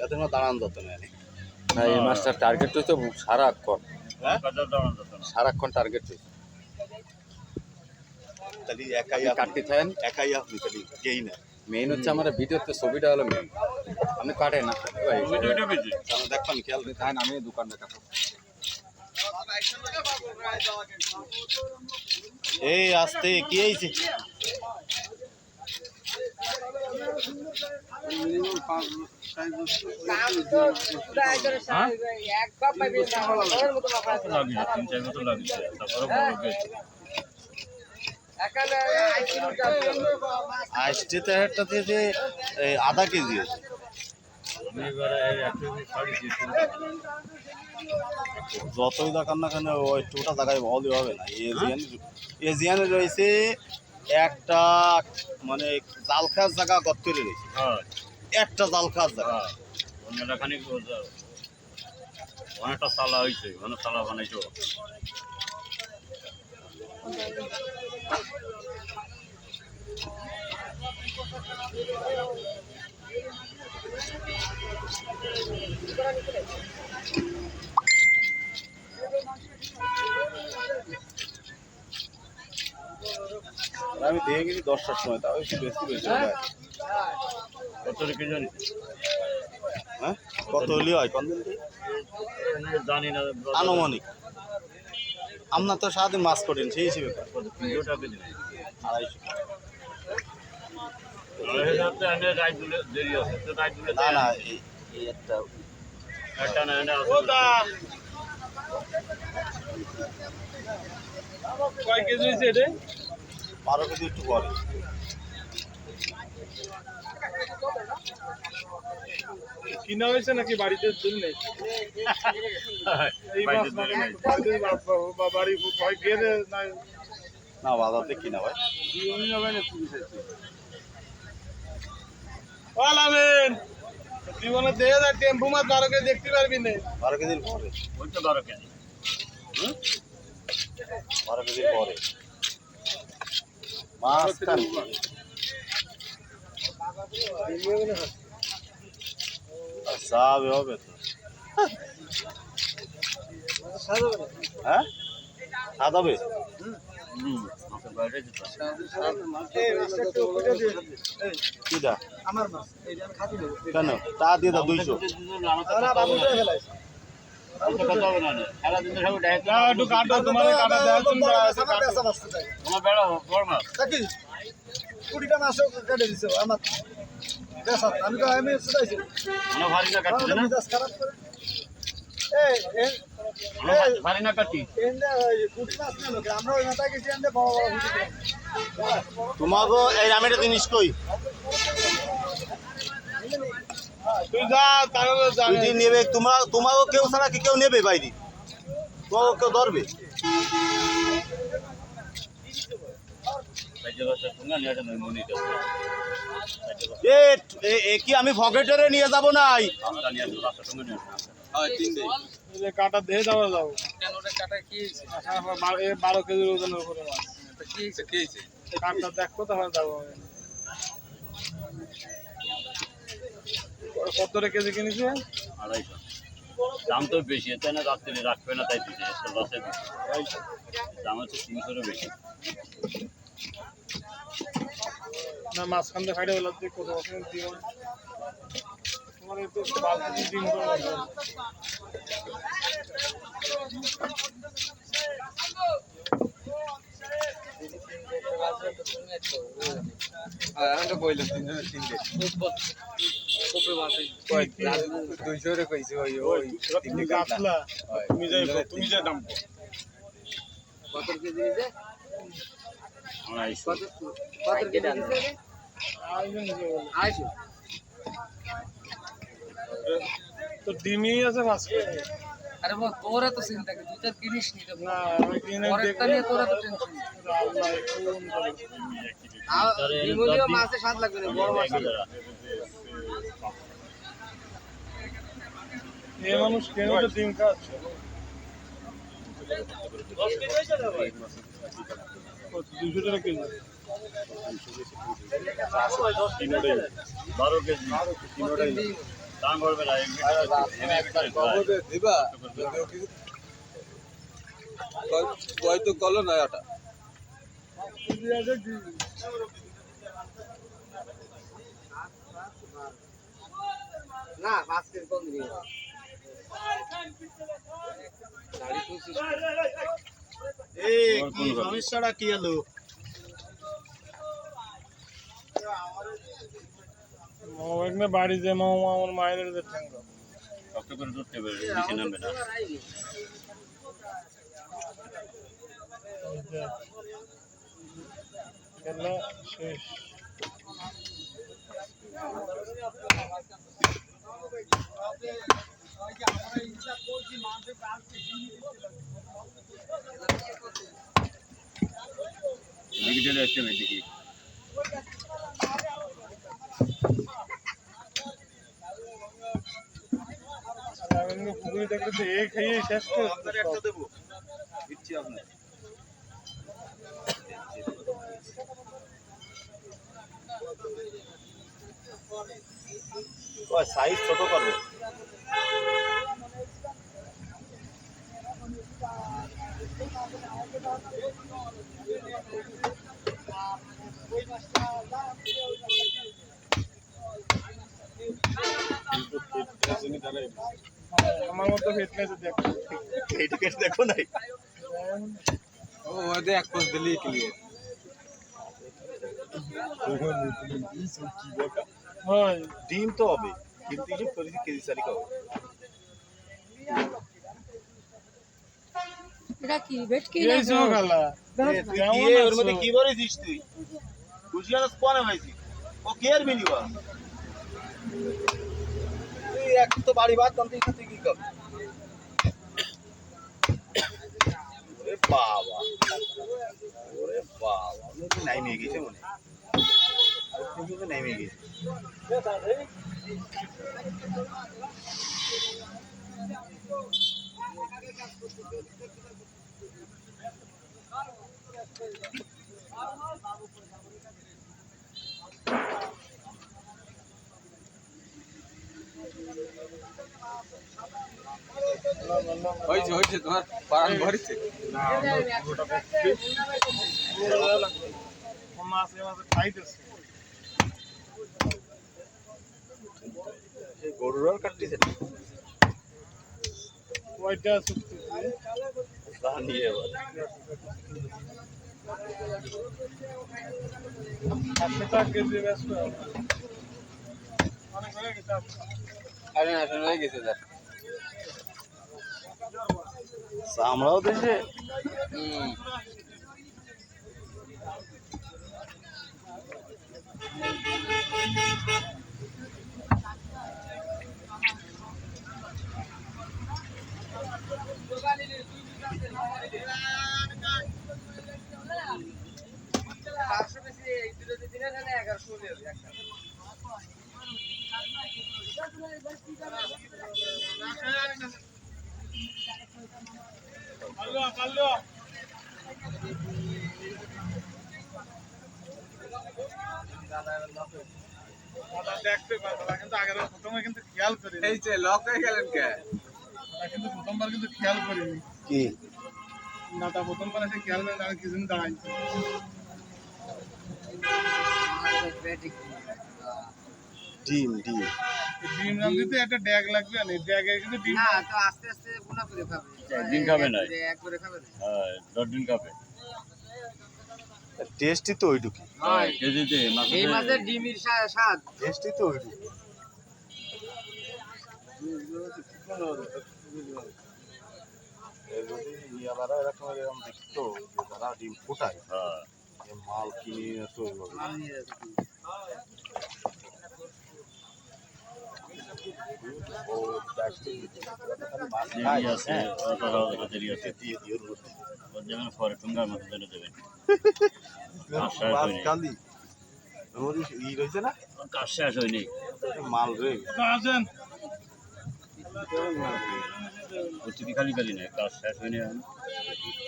এত দাঁড়ান যত নেই না এই মাছটার টার্গেট তো সারাক্ষণ সারাক্ষণ টার্গেট তাহলে একাই কাটতে থাকেন একাই আপনি তাহলে কেই না মেইন হচ্ছে আমার ভিডিওতে ছবিটা হলো মেইন আপনি কাটেন না ভাই দেখবেন খেয়াল থাকেন আমি দোকান দেখাবো এই আসতে কি হয়েছে আইসটি তেহারটাতে যে আধা কেজি আছে যতই দেখান না কেন ওই টোটা জায়গায় ভালো হবে না এজিয়ানে রয়েছে একটা মানে জাল খাস জায়গা গত্তরে রয়েছে একটা জাল খাস জায়গা অনেকটা সালা হয়েছে অনেক সালা বানাইছো আমি দিয়ে গেছি 10টার সময় তাও একটু বেশি বেশি কত রেখে জানি হ্যাঁ কত হলি হয় কোন দিন জানি না আনুমানিক আপনার তো সারাদিন মাছ করেন সেই হিসেবে 300 টাকা দিন 250 দেরি আছে না না এই একটা একটা না কয় কেজি হয়েছে এটা 12 কেজি একটু পরে কিনা হয়েছে নাকি বাড়িতে জন্য এই মাছ বাড়ি ভয় গেলে না বাজারতে কিনা ভাই জীবনে দেখে যায় টেম্পু মাছ 12 কেজি দেখতে পারবি না 12 কেজির পরে ওই তো 12 কেজি 12 কেজির পরে মাছ কান সাবে হবে তো হ্যাঁ সাদাবে আমাকে বাইরে যেতে কিটা আমার মাছ এইটা আমি খাতি দেব কেন তা দিয়ে দাও 200 একটু কাটো তোমার কাটা দেওয়ার জন্য তোমার বেড়া বড় মাছ নাকি 20টা মাছও কেটে দিছো আমার বেসা আমি তো আমি শুধাইছি মনে ভারী না কাটছি না খারাপ করে এই ভারী না কাটি এন্ডা 20 মাছ না লোক আমরা ওই মাথা গেছি এন্ডা বড় বড় তোমাকে এই আমি একটা জিনিস কই তুই যা তাহলে যা যদি নেবে তোমাকে কেউ ছাড়া কি কেউ নেবে বাইরে তোমাকে কেউ ধরবে এ কি আমি ভকেটারে নিয়ে যাব নাই কাটা দিয়ে যাওয়া যাও কেন ওটা কাটা কি 12 কেজির ওজনের উপরে মাছ কি হইছে কাটা দেখো তাহলে যাবো কত কেজি কিনেছে 250 দাম তো বেশি তাই না রাত্রে রাখবে না তাই দিচ্ছে লসে দিচ্ছে দাম হচ্ছে 300 বেশি না মাঝখান দিয়ে ফাইটে গেল তুই কত বছর দিও তোমার একটু বালতি ডিম করে আমি তো কইলাম 300 200 রে কইছি ওই তুমি কাটলা তুমি যাই দাম কত কেজি নিছে আড়াইশো কত কেজি নিছে আইছো তো ডিমই আছে মাছ আরে বাবা তোরা তো চিন্তা কি তুই তো কিনিস নি না আমি কিনে পরেরটা নিয়ে তোরা তো টেনশন আল্লাহ কোন করে ডিমলিও মাছে স্বাদ লাগবে না বড় মাছ এই মানুষ কেন তো ডিম খাচ্ছে 10 কেজি হয়েছে না ভাই 200 টাকা কেজি 12 কেজি দাম করবে না দিবা কয় তো কলো না এটা না 5 কেজি কম দিই এই কি সমস্যাটা কি হলো? ওখানে বাড়ি যে মামা আমার মায়ের যে ঠ্যাঙ্গ কষ্ট করে ধরতে হবে নিচে নামবে না খেলা শেষ ডিজিটাল আসছে দেখি আমি পুকুরে দেখলে তো এই খেয়ে শেষ করে আপনার একটা দেবো দিচ্ছি আপনার সাইজ ছোট করবে আমার মতো ফিটনেস দেখো এইটাকে দেখো নাই ও ওদের এক পোস্ট দিলেই ক্লিয়ার হয় ডিম তো হবে কিন্তু এই যে করেছি কেজি চারি খাবো এটা কি ভেটকি এই সব খেলা ওর মধ্যে কি বলেছিস তুই বুঝিয়াস কোনে ভাইছি ও কেয়ার মিলিবা তুই এক তো বাড়ি বাদ তুই তুই কি কর ওরে বাবা ওরে বাবা আমি নাই মেয়ে গেছে মনে কিন্তু নাই মেয়ে গেছে হয়েছে তোমার পারান ভরেছে মাসে মাসে খাইতেছে গরুর আর কাটতেছে ওইটা চুক্তি তা নিয়ে এবার 800 টাকা কেজি ব্যস্ত অনেক হয়ে গেছে আরে আসলে হয়ে গেছে স্যার আমরাও দেশে পারলো দেখতে পারবো কিন্তু আগের প্রথমে কিন্তু খেয়াল করি এই যে লক হয়ে গেলেন কে কিন্তু প্রথমবার কিন্তু খেয়াল করিনি কি নাটা প্রথমবার এসে খেয়াল করে আর কিছুদিন দাঁড়াইছে ডিম ডিম ডিম নাম দিতে একটা ড্যাগ লাগবে না ড্যাগে কিন্তু ডিম না তো আস্তে আস্তে গুণা করে খাবে দিন খাবে না এক করে খাবে না হ্যাঁ 10 দিন খাবে টেস্টই তো ওইটুকু কেজিতে এই মাছের ডিমের স্বাদ টেস্টই তো ওইটুকু যদি ইয়ারা এরকম এরকম দেখতো যে যারা ডিম ফোটায় হ্যাঁ যে মাল কিনে তো এইভাবে মাল নিয়ে যাচ্ছে ও প্লাস্টিক দেরি আছে দেরি আছে দিয়ে দিয়ে ওর মধ্যে। ওর যেমন পরে টুঙ্গার মতো ধরে দেবেন আশা মাছ করি। কালি ওর ই রয়েছে না কাজ শেষ হয়নি মাল রে আসেন প্রতিটি খালি খালি নেই কাজ শেষ হয়নি এখন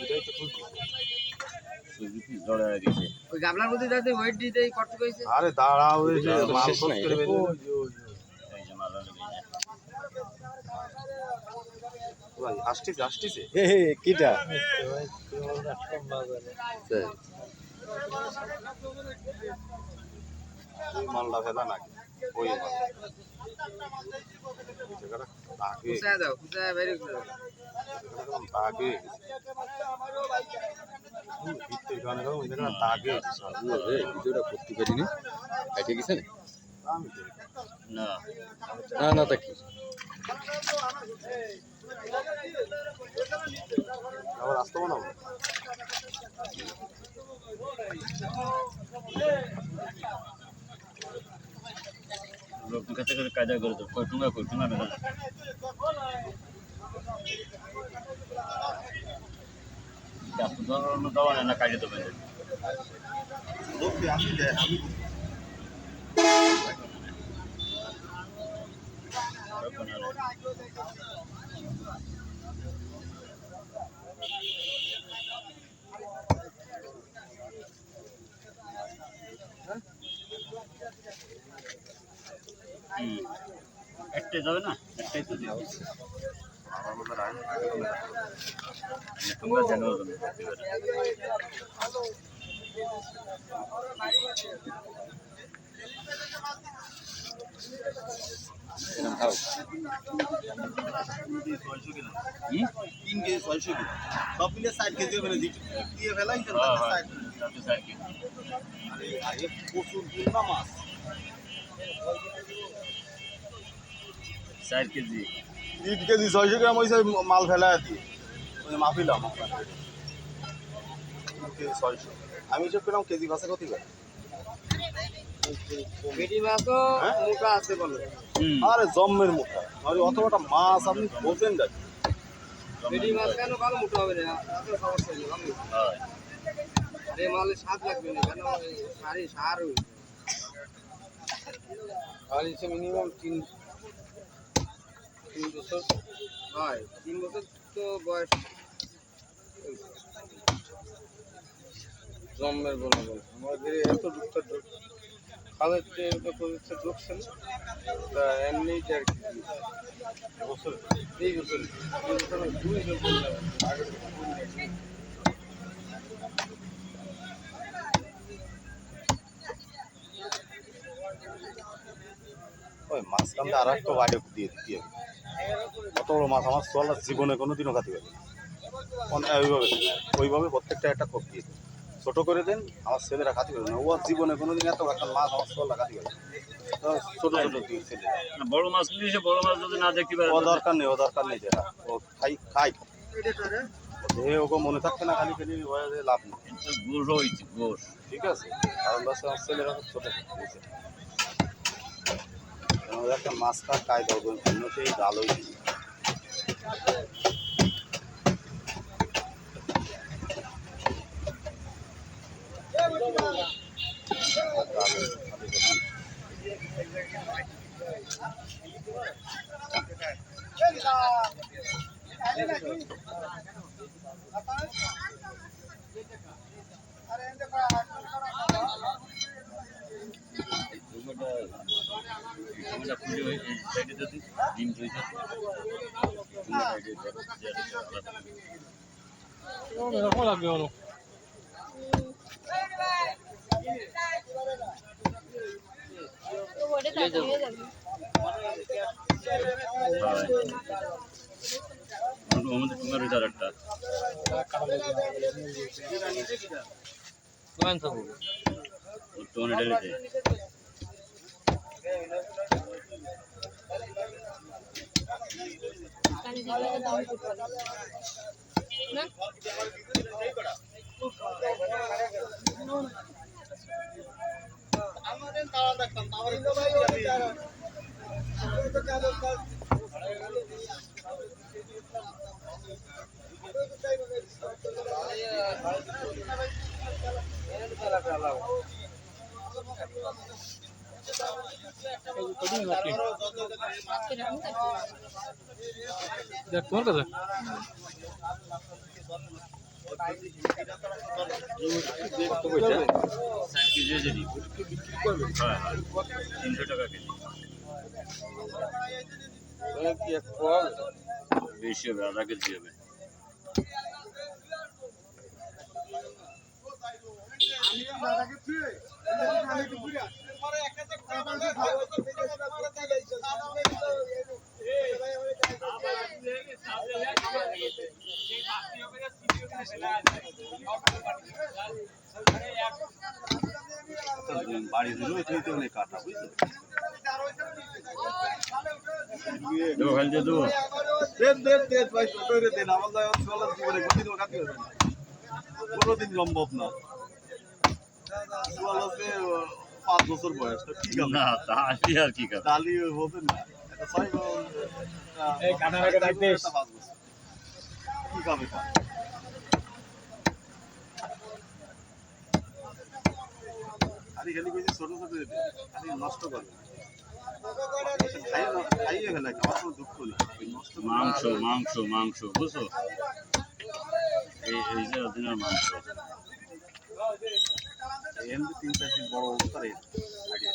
এটাই তো তুই জড়ায় দিছে ওই গামলার মধ্যে যাতে ওয়েট দিতে কষ্ট কইছে আরে দাঁড়াও এই যে তো মাল শেষ খোঁজ নাই, করে এটা বেরিয়ে এই যে মালা লেগে ভাই আসতেছে আসতেছে হে হে কিটা তাই। ওই মালটা ফেলা নাকি ওই মাল আগে খুঁচায় দাও খুঁচায় বাইরে করে দাও আগে ভিত্তির গানে গাও ওই জায়গাটা আগে ও রে ভিডিওটা করতে পারিনি কাটে গেছে না আমি দেখি। না না না তা কি আবার আসতে বানাবো লোক কাছে করে কায়দা করে তো কই টুঙ্গা মেলা এত ধরনের দেওয়া না কাজে দেবে লোকটি আসলে আমি একটাই যাবে না একটাই তো দিও আমার মতো রায় তোমরা জানো এরকম খাও 3 কেজি 600 কেজি সব মিলে 60 কেজি হবে না দিয়ে ফেলাই তো আরে প্রচুর গুণা মাছ 4 কেজি 3 কেজি 600 গ্রাম হইছে মাল ফেলা দিয়ে ওই মাফিলাম 3 কেজি 600 আমি হিসাব করলাম কেজি ভাষা কত করে বেটি মাছও মোটা আছে বলো আরে জম্মের মুখা আরে অত বড় মাছ আপনি বোঝেন না বেটি মাছ কেন ভালো মোটা হবে না এত সমস্যা নেই ভালো হ্যাঁ আরে মালে স্বাদ লাগবে না কেন সারি সার আর এসে মিনিমাম 3 বছর হয় 3 বছর তো বয়স জন্মের বলা বল আমাদের এত ঢুকতে খালের এরকম প্রজেক্টে ঢুকছে না তা এমনি আর কি বছর এই বছর 2 বছর আগে ওই মাছ কামটা আর একটা বাইরে দিয়ে দিতে হবে অত বড় মাছ আমার চলার জীবনে কোনো দিনও খাতে পারবে ওইভাবে প্রত্যেকটা একটা কোপ দিয়ে দেন ছোট করে দেন আমার ছেলেরা খাতে পারবে না ও আর জীবনে কোনো দিন এত একটা মাছ আমার চলা খাতে পারবে না ছোট ছোট দিয়ে ছেলে বড় মাছ নিয়ে বড় মাছ যদি না দেখতে পারে ও দরকার নেই যেটা ও খাই দেহে ওকে মনে থাকছে না খালি খালি লাভ নেই কিন্তু গোশ হইছে গোশ ঠিক আছে কারণ বাসে আমার ছেলেরা খুব ছোট হয়েছে একটা মাছ খাওয়ার কায়দা অন্য সেই ভালোই তোমরা খুলে এই সাইডে যদি ডিম রইছে তোমরা আইডিয়া করো যে আলাদা এরকম লাগবে বলো আমাদের তোমার রয়েছে আর একটা তোমার এটা রয়েছে দেখ তোমার কাছে কত কইছে? 4 কেজি হয়েছে নি? হ্যাঁ, 300 টাকা কেজি। কি এক পোয়া বেশি হবে, আধা কেজি হবে। বাড়ি দিল তুই তো অনেক কাটা বুঝলি দেবো খালি দিয়ে দেবো। দেন ভাই ছোট করে দেন আমার দায় চলার জীবনে কোনদিন কাটি হবে না কোনোদিন সম্ভব না চুয়াল আছে 5 বছর বয়স তো ঠিক আছে না তা আসলে আর কি কথা। তালি হবে না এটা 6 এই কাটার আগে ডাক দিস। কি খাবে খালি খালি কইছি ছোট ছোট দে খালি নষ্ট করবে খাইয়ে ফেলে আমার কোনো দুঃখ নেই নষ্ট মাংস মাংস মাংস বুঝছো, এই যে ওদিনের মাংস। এমনি 3-4 দিন বড় অবস্থার আগে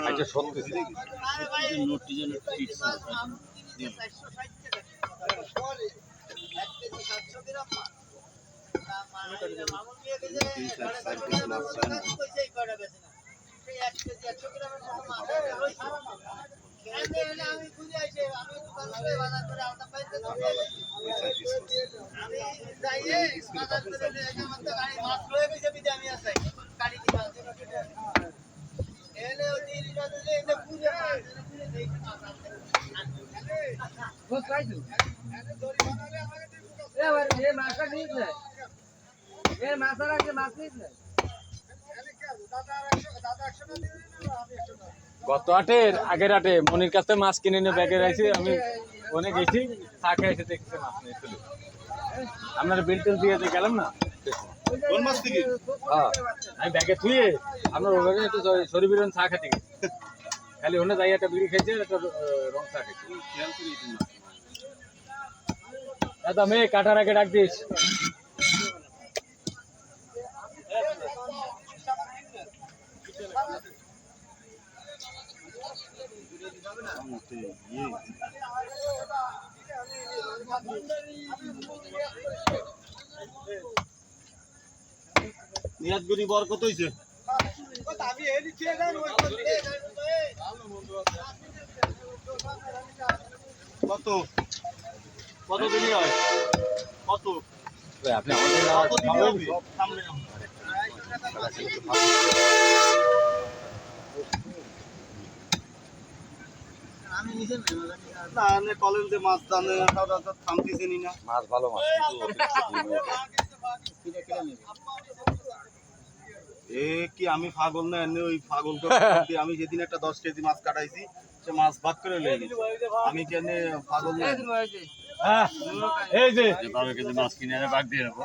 এটা সত্যি নোটটি যেন ঠিক ছিল। গত হাটের আগের হাটে মনির কাছে মাছ কিনে নিয়ে ব্যাগে রাখছি আমি ওনে গেছি চা খেয়ে এসে দেখছি মাছ নিয়ে চলে আপনার বিল টিল দিয়ে যে গেলাম না কোন মাছ থেকে হ্যাঁ আমি ব্যাগে থুয়ে আপনার ওখানে একটু শরীরের চা খেতে গেছি খালি ওখানে যাই একটা বিড়ি খেয়েছে একটা রং চা খেয়েছি খেয়াল করে দিন না দাদা মেয়ে কাটার আগে ডাক দিস নিয়াতগুড়ি বর কত হইছে কত কত দিনই হয় কত আপনি আমাদের কত দিনই হবে না আমি কলেজে মাছ দানে থামতেছি না মাছ ভালো মাছ এ কি আমি পাগল না এমনি ওই পাগলকে আমি যেদিন একটা 10 কেজি মাছ কাটাইছি সে মাছ ভাগ করে লয়ে গেছে আমি কেন পাগল না এই যে 12 কেজি মাছ কিনে এনে বাগ দিয়ে নেবো।